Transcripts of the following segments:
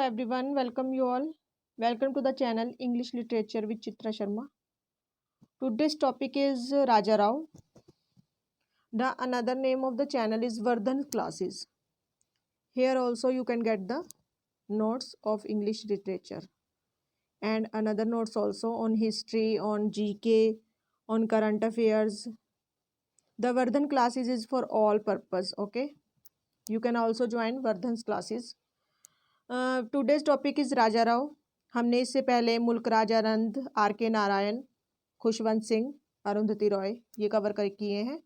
everyone, welcome you all. Welcome to the channel English Literature with Chitra Sharma. Today's topic is Raja Rao. The another name of the channel is Vardhan Classes. Here also you can get the notes of English literature and another notes also on history, on GK, on current affairs. The Vardhan Classes is for all purpose, okay? You can also join Vardhan's classes. Today's topic is राजा राव. हमने इससे पहले मुल्क Rajanand, RK Narayan, Khushwant Singh, Arundhati Roy ये cover कर किए हैं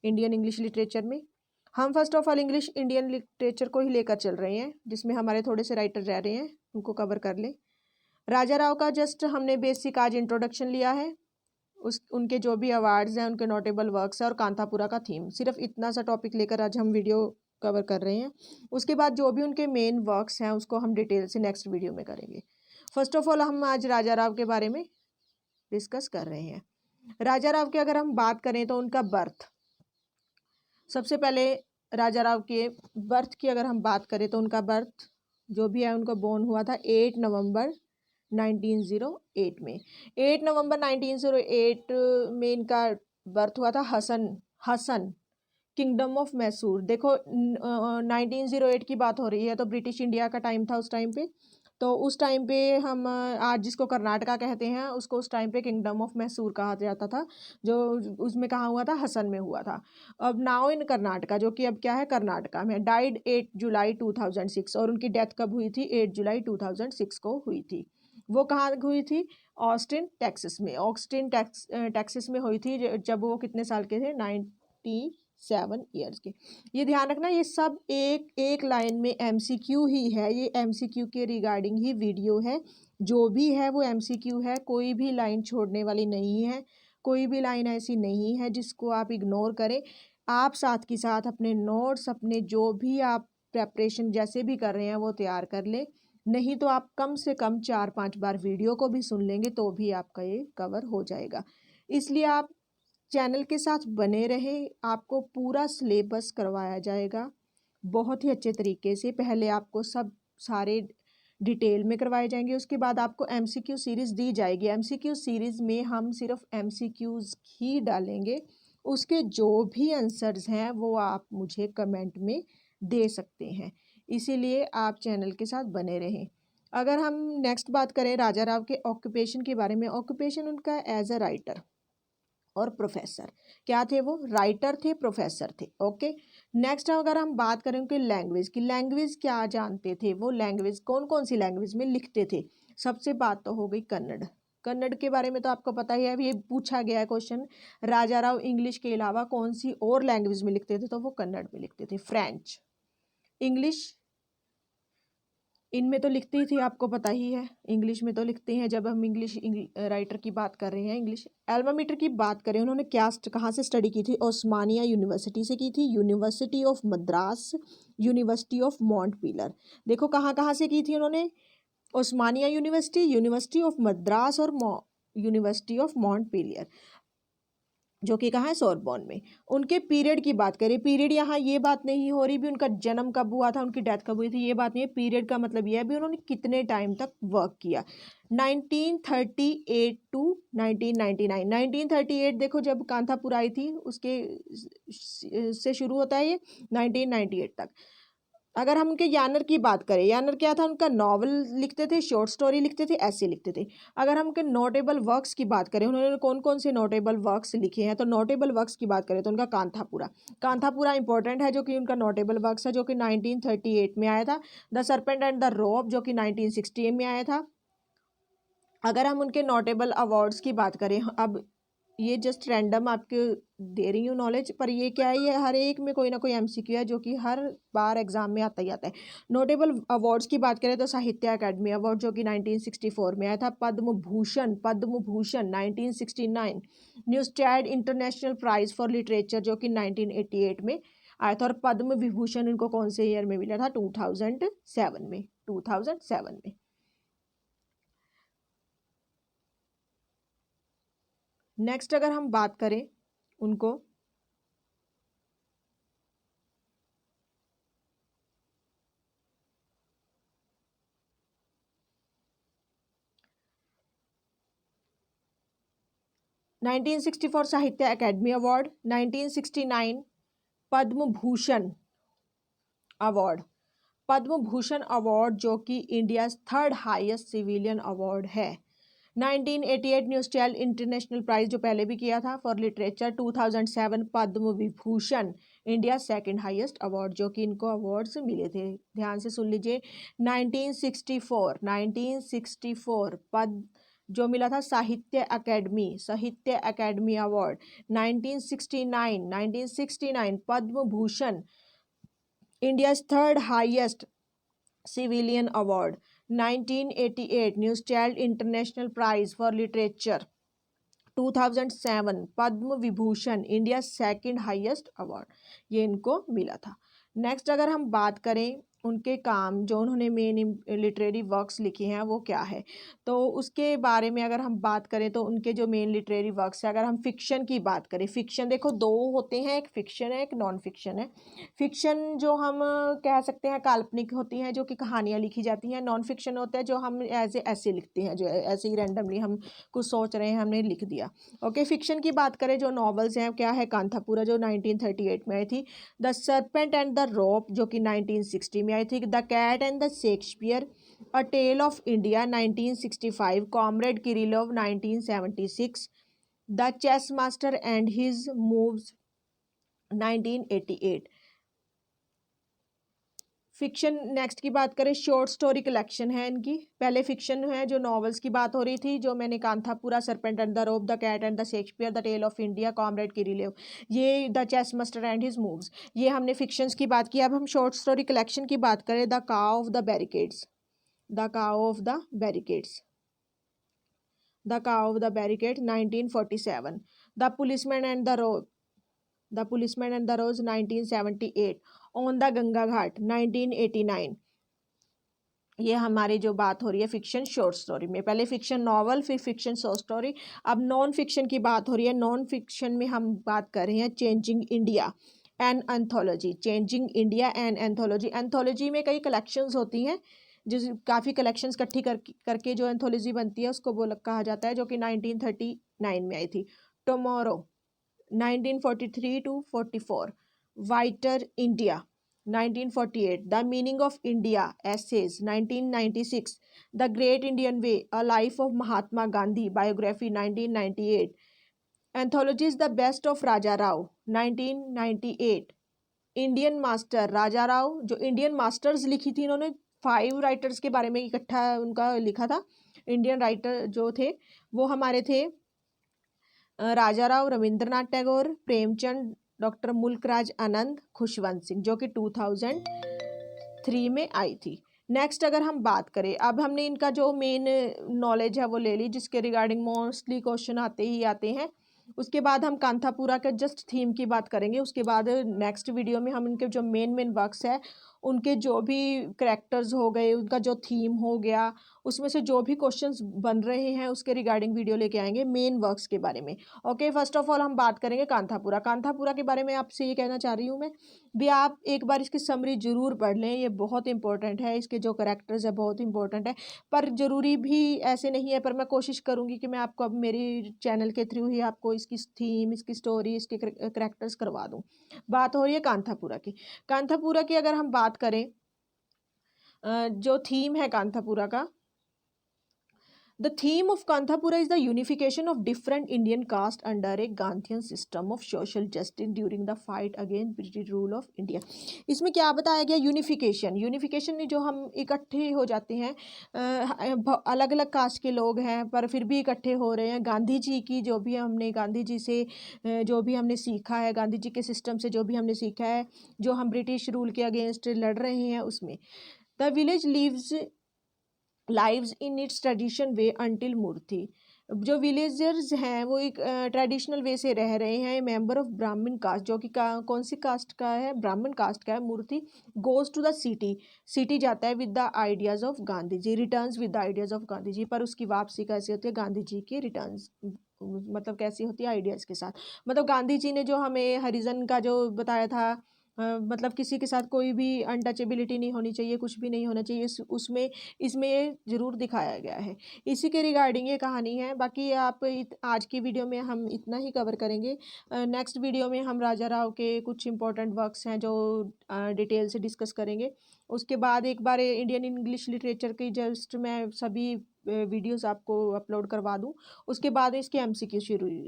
Indian English literature में. हम first of all English Indian literature को ही लेकर चल रहे हैं जिसमें हमारे थोड़े से राइटर रह रहे हैं, उनको कवर कर लें. राजा राव का जस्ट हमने बेसिक आज इंट्रोडक्शन लिया है, उनके जो भी अवार्ड्स हैं, उनके नोटेबल वर्क्स हैं और कांतापुरा का थीम. सिर्फ इतना सा टॉपिक लेकर आज हम वीडियो कवर कर रहे हैं. उसके बाद जो भी उनके मेन वर्क्स हैं उसको हम डिटेल से नेक्स्ट वीडियो में करेंगे. फर्स्ट ऑफ ऑल हम आज राजा राव के बारे में डिस्कस कर रहे हैं. राजा राव की अगर हम बात करें तो उनका बर्थ, सबसे पहले राजा राव के बर्थ की अगर हम बात करें तो उनका बर्थ जो भी है उनका बोर्न हुआ था 8 नवंबर 1908 में. 8 नवंबर 1908 में इनका बर्थ हुआ था. Hassan kingdom of Mysore. देखो 1908 की बात हो रही है तो ब्रिटिश इंडिया का टाइम था उस टाइम पे. तो उस टाइम पे हम आज जिसको कर्नाटका कहते हैं उसको उस टाइम पे किंगडम ऑफ मैसूर कहा जाता था, जो उसमें कहाँ हुआ था, हसन में हुआ था. अब नाउ इन कर्नाटका, जो कि अब क्या है कर्नाटका में. डाइड 8 जुलाई 2006 और उनकी डेथ कब हुई थी, 8 जुलाई 2006 को हुई थी. वो कहाँ हुई थी, ऑस्टिन टेक्सास में. टेक्सास में हुई थी जब वो कितने साल के थे, 97 ईयर्स के. ये ध्यान रखना, ये सब एक एक लाइन में MCQ ही है. ये MCQ के रिगार्डिंग ही वीडियो है. जो भी है वो MCQ है, कोई भी लाइन छोड़ने वाली नहीं है. कोई भी लाइन ऐसी नहीं है जिसको आप इग्नोर करें. आप साथ के साथ अपने नोट्स, अपने जो भी आप प्रेपरेशन जैसे भी कर रहे हैं वो तैयार कर लें. नहीं तो आप कम से कम 4-5 बार वीडियो को भी सुन लेंगे तो भी आपका ये कवर हो जाएगा. इसलिए आप चैनल के साथ बने रहे. आपको पूरा सिलेबस करवाया जाएगा बहुत ही अच्छे तरीके से. पहले आपको सब सारे डिटेल में करवाए जाएंगे, उसके बाद आपको MCQ सीरीज़ दी जाएगी. MCQ सीरीज़ में हम सिर्फ MCQs ही डालेंगे. उसके जो भी आंसर्स हैं वो आप मुझे कमेंट में दे सकते हैं. इसीलिए आप चैनल के साथ बने रहें. अगर हम नेक्स्ट बात करें राजा राव के ऑक्यूपेशन के बारे में, ऑक्यूपेशन उनका एज अ राइटर और प्रोफेसर. क्या थे वो, राइटर थे, प्रोफेसर थे. ओके. नेक्स्ट अगर हम बात करें उनके लैंग्वेज की, लैंग्वेज क्या जानते थे वो, लैंग्वेज कौन कौन सी लैंग्वेज में लिखते थे. सबसे बात तो हो गई कन्नड़. कन्नड़ के बारे में तो आपको पता ही है, अभी ये पूछा गया है क्वेश्चन. राजा राव इंग्लिश के अलावा कौन सी और लैंग्वेज में लिखते थे, तो वो कन्नड़ में लिखते थे. फ्रेंच, इंग्लिश इनमें तो लिखते ही थे, आपको पता ही है. इंग्लिश में तो लिखते हैं. जब हम इंग्लिश राइटर की बात कर रहे हैं, इंग्लिश अल्मा मैटर की बात करें, उन्होंने क्या कहाँ से स्टडी की थी, ओस्मानिया यूनिवर्सिटी से की थी, university of Madras, university of Montpellier. देखो कहाँ कहाँ से की थी उन्होंने, Osmania university, university of Madras और यूनिवर्सिटी ऑफ मॉन्टपीलियर, जो कि कहाँ है, सोरबॉन में. उनके पीरियड की बात करें, पीरियड यहाँ ये बात नहीं हो रही भी उनका जन्म कब हुआ था, उनकी डेथ कब हुई थी, ये बात नहीं है. पीरियड का मतलब ये है भी उन्होंने कितने टाइम तक वर्क किया. 1938 टू 1999. 1938 देखो जब कांतापुर आई थी उसके से शुरू होता है ये 1998 तक. अगर हम उनके यानर की बात करें, यानर क्या था, उनका नॉवल लिखते थे, शॉर्ट स्टोरी लिखते थे, ऐसे लिखते थे. अगर हम उनके नोटेबल वर्क्स की बात करें, उन्होंने कौन कौन से नोटेबल वर्क्स लिखे हैं, तो नोटेबल वर्क्स की बात करें तो उनका कांतापुरा इंपॉर्टेंट है, जो कि उनका नोटेबल वर्क्स है, जो कि 1938 में आया था. The serpent and the rope जो कि 1960 में आया था. अगर हम उनके नोटेबल अवार्ड्स की बात करें, अब ये जस्ट रैंडम आपके दे रही हूँ नॉलेज, पर ये क्या है, ये हर एक में कोई ना कोई MCQ है जो कि हर बार एग्जाम में आता ही आता है. नोटेबल अवार्ड्स की बात करें तो साहित्य अकादमी अवार्ड जो कि 1964 में आया था. Padma Bhushan 1969. Neustadt international prize for literature जो कि 1988 में आया था. और पद्म विभूषण इनको कौन से ईयर में मिला था, 2007 में. नेक्स्ट अगर हम बात करें उनको, 1964 साहित्य Akademi award, 1969 Padma Bhushan award. Padma Bhushan award जो कि India third highest civilian award है। 1988 न्यूज चैनल इंटरनेशनल प्राइज जो पहले भी किया था for literature. 2007 Padma Vibhushan India second highest award जो कि इनको अवार्ड्स मिले थे। ध्यान से सुन लीजिए। 1964 पद जो मिला था Sahitya Akademi award. 1969 Padma Bhushan India third highest civilian award. 1988 Neustadt international prize for literature. 2007 Padma Vibhushan India second highest award, ये इनको मिला था। नेक्स्ट अगर हम बात करें उनके काम जो उन्होंने मेन लिटरेरी वर्क्स लिखे हैं वो क्या है, तो उसके बारे में अगर हम बात करें तो उनके जो मेन लिटरेरी वर्क्स है, अगर हम फिक्शन की बात करें, फिक्शन देखो दो होते हैं, एक फिक्शन है एक नॉन फिक्शन है। फिक्शन जो हम कह सकते हैं काल्पनिक होती हैं जो कि कहानियाँ लिखी जाती हैं। नॉन फिक्शन होता है जो हम एज ऐसे लिखते हैं, जो ऐसे ही रैंडमली हम कुछ सोच रहे हैं हमने लिख दिया। ओके, फिक्शन की बात करें जो नॉवेल्स हैं क्या है, कांथापुरा जो 1938 में आई थी, the serpent and the rope जो कि 1960 में आई थी, the cat and the Shakespeare, a tale of India 1965, comrade Kirillov 1976, the chess master and his moves 1988। Fiction next की बात करें, शॉर्ट स्टोरी कलेक्शन है इनकी। पहले फिक्शन है जो नॉवेल्स की बात हो रही थी, जो मैंने Kanthapura, serpent and the rope, the cat and the Shakespeare, the tale of India, comrade Kirillov, ये the chess master and his moves, ये हमने फिक्शंस की बात की। अब हम शॉर्ट स्टोरी कलेक्शन की बात करें, the cow of the barricades, the cow of the barricades, the cow of the barricade 1947, the policeman and the rose, the policeman and the rose 1978, on the Ganga ghat 1989। ये हमारी जो बात हो रही है फिक्शन शॉर्ट स्टोरी में, पहले फिक्शन नॉवल फिर फिक्शन शॉर्ट स्टोरी। अब नॉन फिक्शन की बात हो रही है। नॉन फिक्शन में हम बात कर रहे हैं changing India and anthology, changing India and anthology. Anthology में कई कलेक्शंस होती हैं, जिस काफ़ी कलेक्शंस इकट्ठी करके जो एंथोलॉजी बनती है उसको वो कहा जाता है, जो कि 1939 में आई थी। Tomorrow 1943 to 44, whither India 1948, the meaning of India essays 1996, the great Indian way, a life of Mahatma Gandhi biography 1998, anthologies the best of Raja Rao 1998, Indian master Raja Rao, जो इंडियन मास्टर्स लिखी थी इन्होंने 5 राइटर्स के बारे में इकट्ठा उनका लिखा था। इंडियन राइटर जो थे वो हमारे थे राजा राव, रविंद्रनाथ टैगोर, प्रेमचंद, डॉक्टर मुल्कराज आनंद, खुशवंत सिंह, जो कि 2003 में आई थी। नेक्स्ट अगर हम बात करें, अब हमने इनका जो मेन नॉलेज है वो ले ली, जिसके रिगार्डिंग मोस्टली क्वेश्चन आते ही आते हैं। उसके बाद हम कांथापुरा के जस्ट थीम की बात करेंगे। उसके बाद नेक्स्ट वीडियो में हम इनके जो मेन वर्क्स है, उनके जो भी करेक्टर्स हो गए, उनका जो थीम हो गया, उसमें से जो भी क्वेश्चंस बन रहे हैं उसके रिगार्डिंग वीडियो लेके आएंगे मेन वर्क्स के बारे में। ओके, फर्स्ट ऑफ ऑल हम बात करेंगे कांथापुरा। कांथापुरा के बारे में आपसे ये कहना चाह रही हूँ मैं भी, आप एक बार इसकी समरी जरूर पढ़ लें, ये बहुत इंपॉर्टेंट है। इसके जो करेक्टर्स है बहुत इंपॉर्टेंट है, पर ज़रूरी भी ऐसे नहीं है, पर मैं कोशिश करूँगी कि मैं आपको अब मेरी चैनल के थ्रू ही आपको इसकी थीम, इसकी स्टोरी, इसके करेक्टर्स करवा दूँ। बात हो रही है कांथापुरा की। कांथापुरा की अगर हम बात करें, जो थीम है कांथापुरा का, the theme of Kanthapura is the unification of different Indian castes under a Gandhian system of social justice during the fight against British rule of India। इसमें क्या बताया गया, यूनिफिकेशन में जो हम इकट्ठे हो जाते हैं, अलग अलग कास्ट के लोग हैं पर फिर भी इकट्ठे हो रहे हैं। गांधी जी की जो भी हमने गांधी जी से जो भी हमने सीखा है, गांधी जी के सिस्टम से जो भी हमने सीखा है, जो हम ब्रिटिश रूल के अगेंस्ट लड़ रहे हैं, उसमें the village lives in its tradition way until Moorthy, जो विलेजर्स हैं वो एक ट्रेडिशनल वे से रह रहे हैं। मेंबर ऑफ ब्राह्मण कास्ट, जो कि कौन सी कास्ट का है, ब्राह्मण कास्ट का है। Moorthy goes to the city जाता है with the ideas of Gandhi ji, returns with the ideas of Gandhi ji, पर उसकी वापसी कैसे होती है, गांधी जी के रिटर्न्स मतलब कैसी होती है, आइडियाज़ के साथ। मतलब गांधी जी ने जो हमें हरिजन का जो बताया था, मतलब किसी के साथ कोई भी अनटचेबिलिटी नहीं होनी चाहिए, कुछ भी नहीं होना चाहिए, उसमें इसमें ये ज़रूर दिखाया गया है। इसी के रिगार्डिंग ये कहानी है। बाकी आप आज की वीडियो में हम इतना ही कवर करेंगे। नेक्स्ट वीडियो में हम राजा राव के कुछ इंपॉर्टेंट वर्क्स हैं जो डिटेल से डिस्कस करेंगे। उसके बाद एक बार इंडियन इंग्लिश लिटरेचर की जस्ट मैं सभी वीडियोस आपको अपलोड करवा दूं। उसके बाद इसकी एमसीक्यू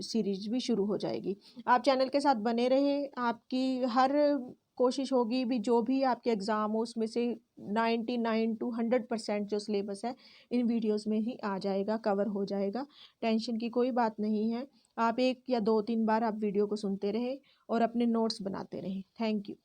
सीरीज भी शुरू हो जाएगी। आप चैनल के साथ बने रहे, आपकी हर कोशिश होगी भी जो भी आपके एग्ज़ाम हो उसमें से 99 टू 100% जो सिलेबस है इन वीडियोस में ही आ जाएगा, कवर हो जाएगा। टेंशन की कोई बात नहीं है। आप 1 या 2-3 बार आप वीडियो को सुनते रहें और अपने नोट्स बनाते रहें। Thank you.